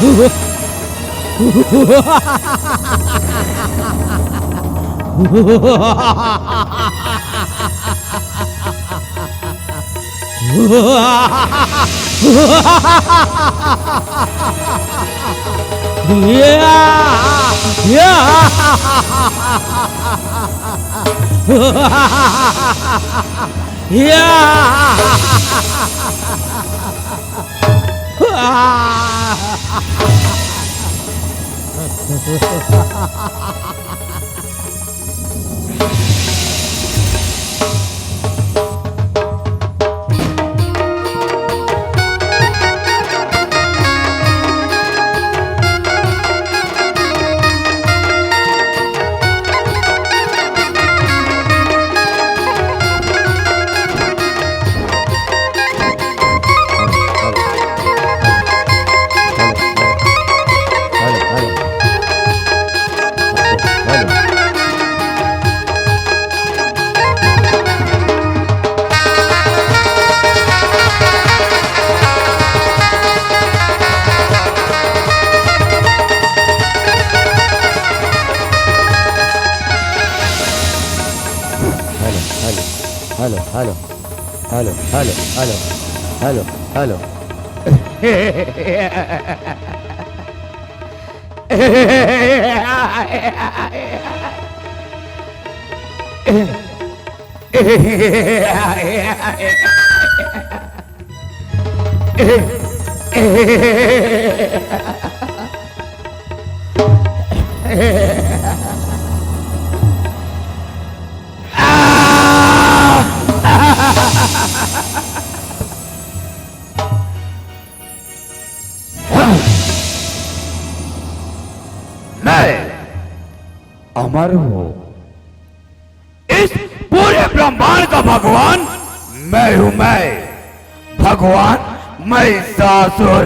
Hello. अमर हो, इस पूरे ब्रह्मांड का भगवान मैं हूं। मैं भगवान महिषासुर।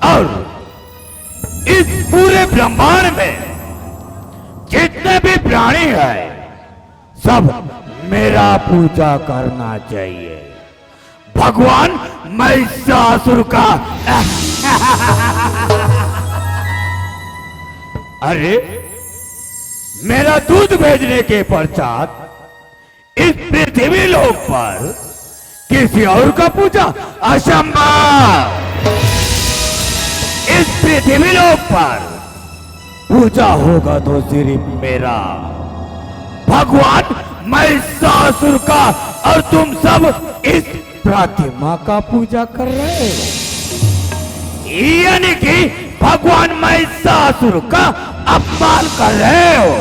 और इस पूरे ब्रह्मांड में जितने भी प्राणी हैं सब मेरा पूजा करना चाहिए। भगवान महिषासुर का। अरे मेरा दूध भेजने के पश्चात इस पृथ्वी लोक पर किसी और का पूजा असंभव। इस पृथ्वी लोक पर पूजा होगा तो सिर्फ मेरा, भगवान महिषासुर का। और तुम सब इस प्रतिमा का पूजा कर रहे हो, यानी कि भगवान महिषासुर का अपमान कर रहे हो।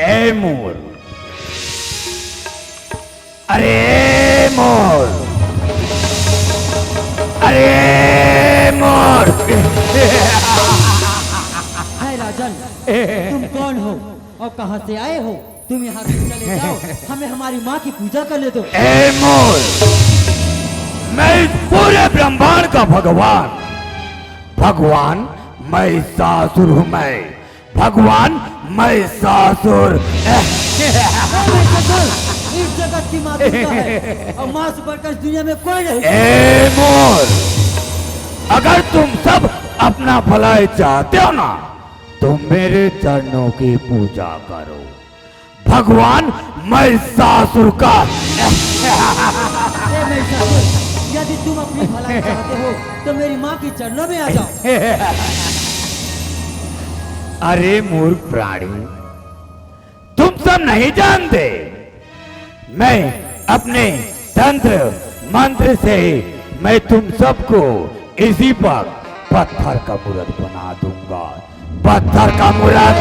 ए मोर, अरे मोर, अरे मोर। हाय राजन, तुम कौन हो और कहां से आए हो? तुम यहाँ से चले जाओ, हमें हमारी माँ की पूजा करने दो। ए मोर, मैं इस पूरे ब्रह्मांड का भगवान, भगवान महिषासुर हूं। मैं भगवान महिषासुर। इस जगत की माँ दुर्गा है और माँ से बढ़कर दुनिया में कोई नहीं। ए मोर, अगर तुम सब अपना भलाई चाहते हो ना तो मेरे चरणों की पूजा करो, भगवान महिषासुर का। यदि तुम अपनी भलाई चाहते हो तो मेरी माँ की चरणों में आ जाओ। अरे मूर्ख प्राणी, तुम सब नहीं जानते, मैं अपने तंत्र मंत्र से मैं तुम सबको इसी पर पत्थर का मूर्त बना दूंगा। पत्थर का मूर्त।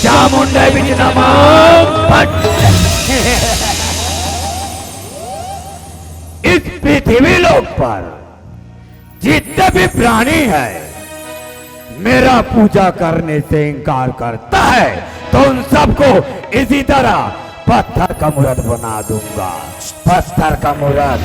चामुंडा बिच इस पृथ्वी लोक पर जितने भी प्राणी है मेरा पूजा करने से इनकार करता है तो उन सबको इसी तरह पत्थर का मूर्त बना दूंगा, पत्थर का मूर्त।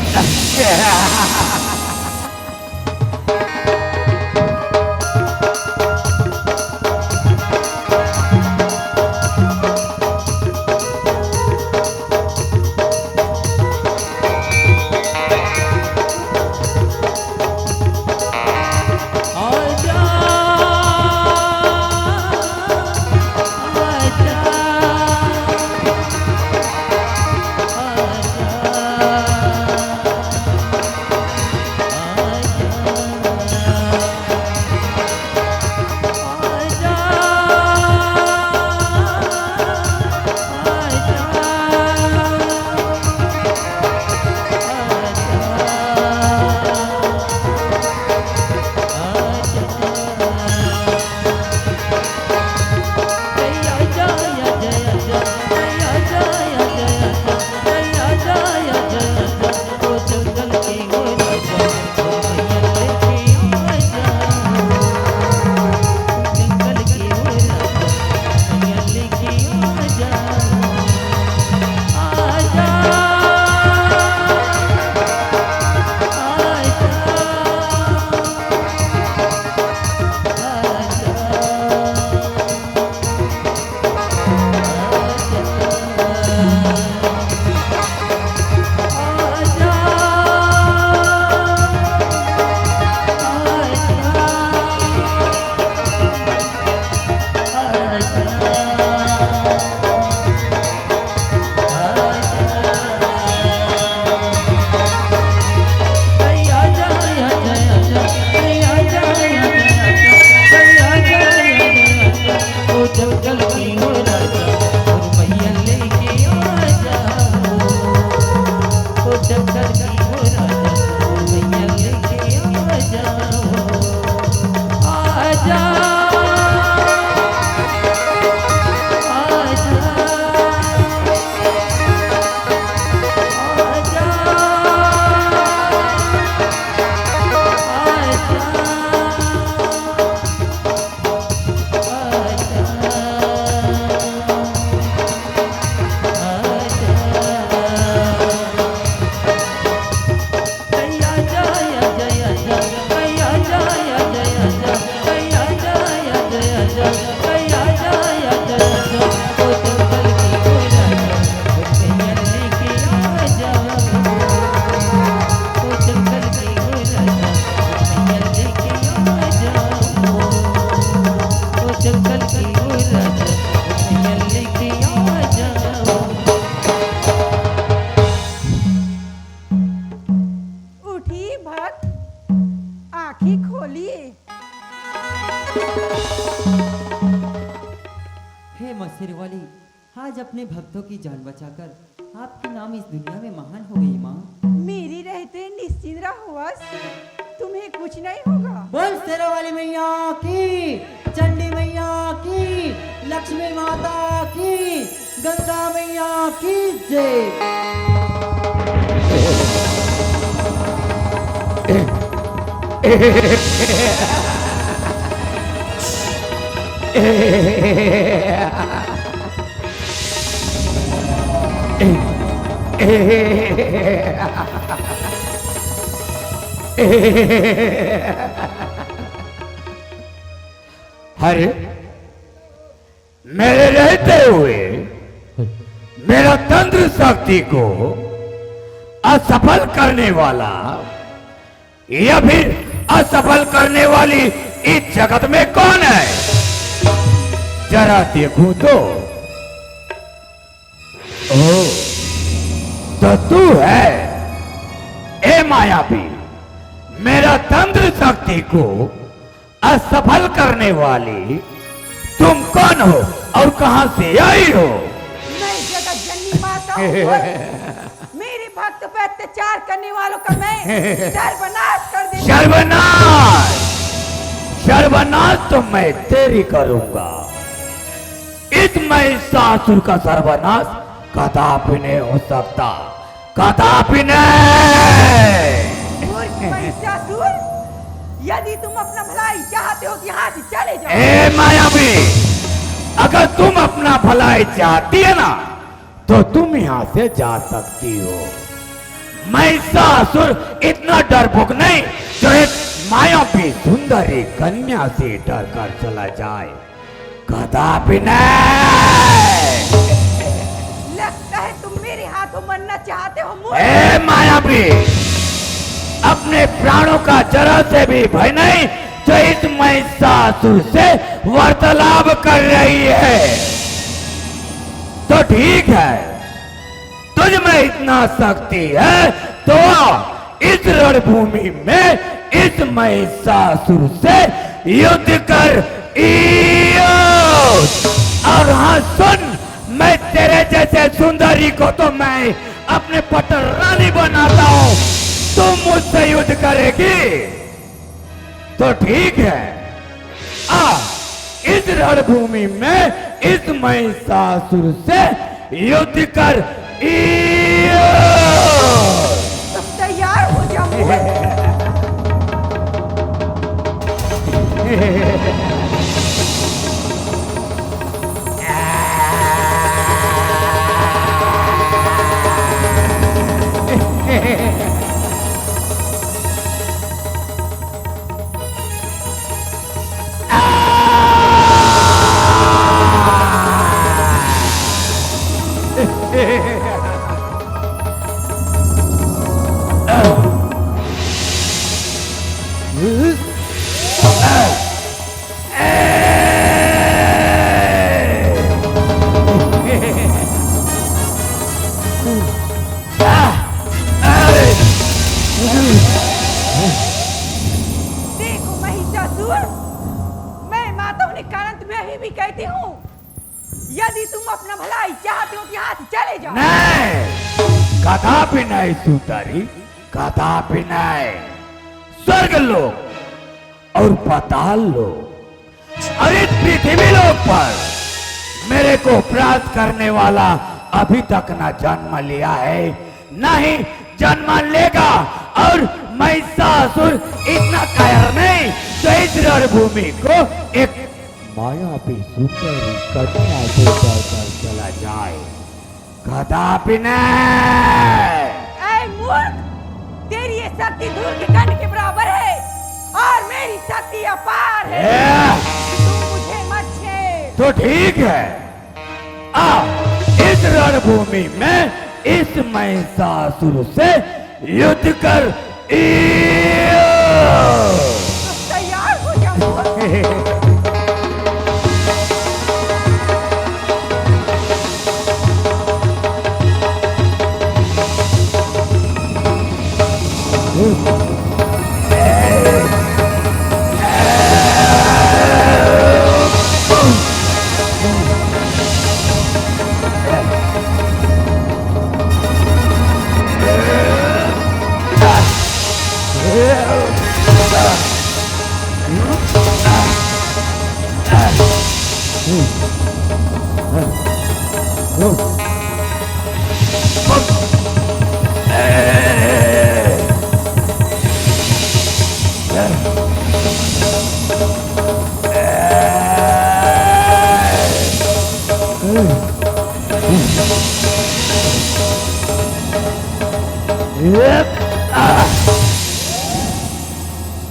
हे मस्तिर वाली, आज अपने भक्तों की जान बचाकर आपकी नाम इस दुनिया में महान हो गई माँ। मेरी रहते निश्चिंत रहो, तुम्हें कुछ नहीं होगा। बोल शेरा वाली मैया की, चंडी मैया की, लक्ष्मी माता की, गंगा मैया की जय। अरे मेरे रहते हुए मेरा तंत्र शक्ति को असफल करने वाला या फिर असफल करने वाली इस जगत में कौन है? जरा देखूं तो। ओ, तो तू है। ए मायावी, मेरा तंत्र शक्ति को असफल करने वाली तुम कौन हो और कहां से आई हो? मैं जगत जननी माता हूँ। मेरे भक्त पे अत्याचार करने वालों का मैं सर्वनाश कर दूंगा। सर्वनाश, सर्वनाश तो मैं तेरी करूंगा। इस महिषासुर का सर्वनाश कदापि नहीं हो सकता, कदापि नहीं। महिषासुर, यदि तुम अपना भलाई चाहते हो तो यहाँ से चले जाओ। ए मायावी, अगर तुम अपना भलाई चाहती है ना तो तुम यहाँ से जा सकती हो। महिषासुर इतना डरपोक नहीं जो एक मायावी सुंदरी कन्या से डर कर चला जाए, कदापि नहीं। लगता है तुम मेरे हाथों मरना चाहते हो मूर्ख। ए मायावी, अपने प्राणों का जरा से भी भय नहीं जो इस महिषासुर से वार्तालाप कर रही है। तो ठीक है, तुझ में इतना शक्ति है तो इस रणभूमि में इस महिषासुर से युद्ध कर। और हाँ सुन, मैं तेरे जैसे सुंदरी को तो मैं अपने पटर रानी बनाता हूँ, तुम मुझसे युद्ध करेगी तो ठीक है। इस रणभूमि में इस महिषासुर से युद्ध कर। तुम तैयार हो जाओ मूर्ख। देखो महिषासुर, मैं माता होने के कारण तुम्हें अभी भी कहती हूँ, यदि तुम अपना भलाई चाहते हो तो यहाँ से चले जाओ। नहीं, कदापि नहीं सुंदरी, कदापि नहीं। स्वर्ग लोक और पाताल लोक और इस पृथ्वी लोक पर मेरे को प्राप्त करने वाला अभी तक न जन्म लिया है, न ही जन्म लेगा। और महिषासुर इतना कायर नहीं तो इस रणभूमि को एक मायावी सुंदरी कन्या से डरकर चला जाए, कदापि नहीं। ऐ मूर्ख, तेरी ये शक्ति धूल के कण के बराबर है और मेरी शक्ति अपार है। तुम मुझे मत छेड़। तो ठीक है, इस रणभूमि में इस महिषासुर से युद्ध कर। तुम तैयार हो जाओ मूर्ख।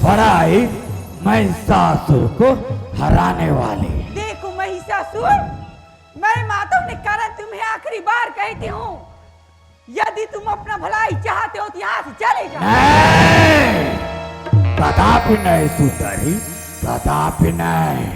बड़ा ही महिषासुर को हराने वाले। देखो महिषासुर, मैं माता होने के कारण तुम्हें आखिरी बार कहती हूँ, यदि तुम अपना भलाई चाहते हो तो यहाँ से चले जाओ। नहीं, कदापि नहीं सुंदरी, कदापि नहीं।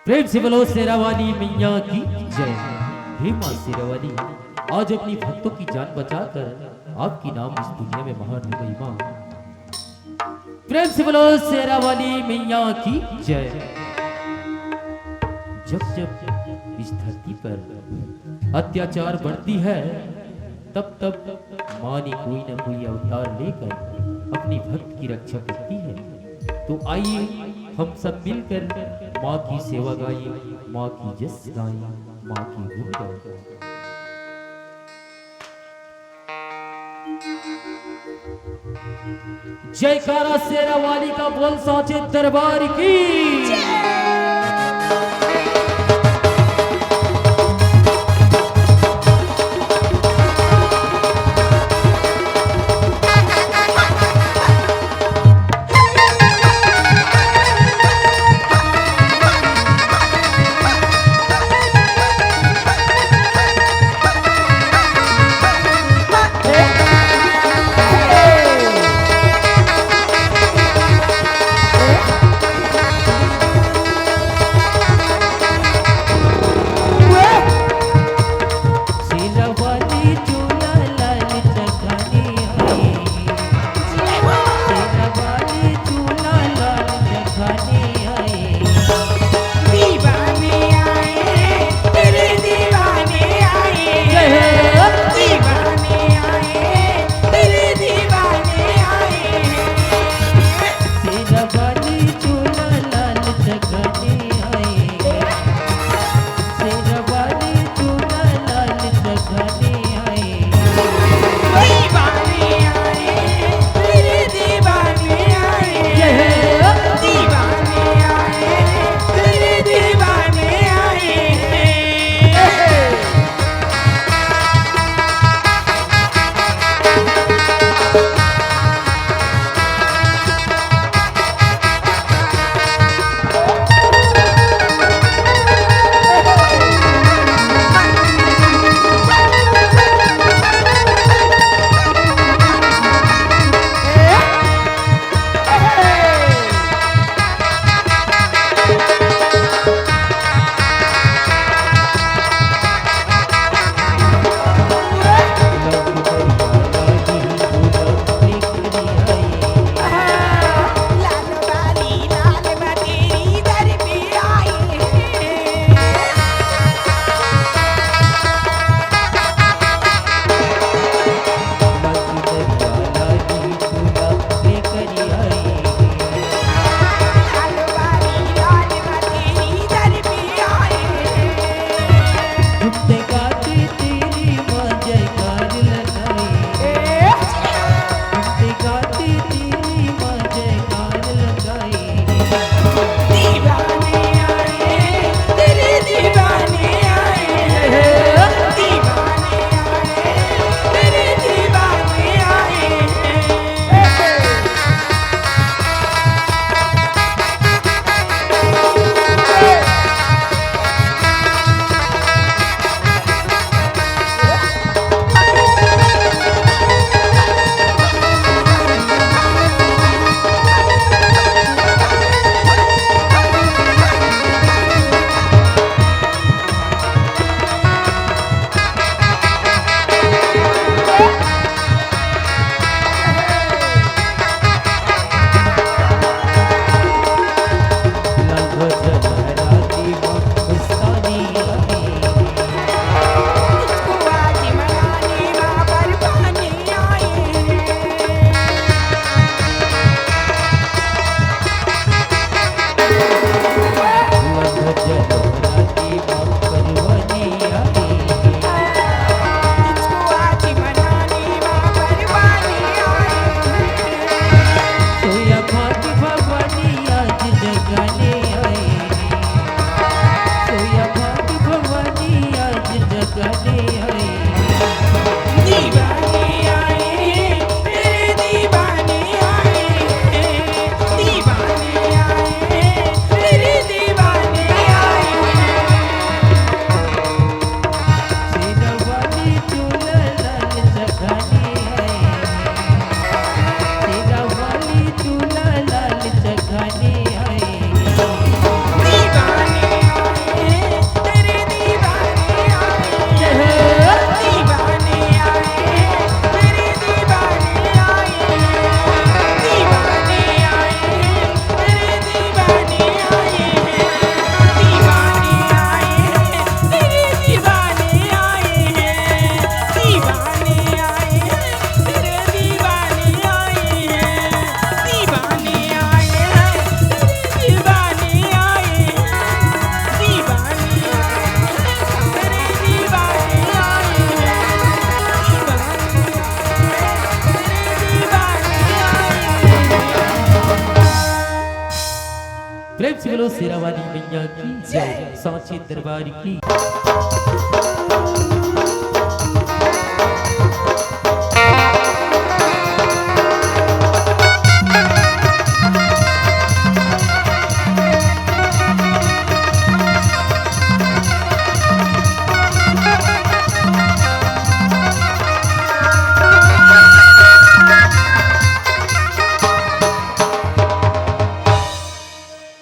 प्रेम से बोलो शेरावाली मैया की जय। हे मां शेरावाली, आज अपनी भक्तों की जान बचाकर आपकी नाम इस दुनिया में महान हो गई मां। प्रेम से बोलो शेरावाली मैया की जय। जब जब इस धरती पर अत्याचार बढ़ती है, तब तब मां ने कोई न कोई अवतार लेकर अपनी भक्त की रक्षा करती है। तो आइए हम सब मिलकर माँ की सेवा गाइए, माँ की जस गाइए, माँ की गुण गाइए। जयकारा शेरावाली का बोल साचे दरबार की। प्रेम से बोलो शेरावाली मैया की जय, सांची दरबार की।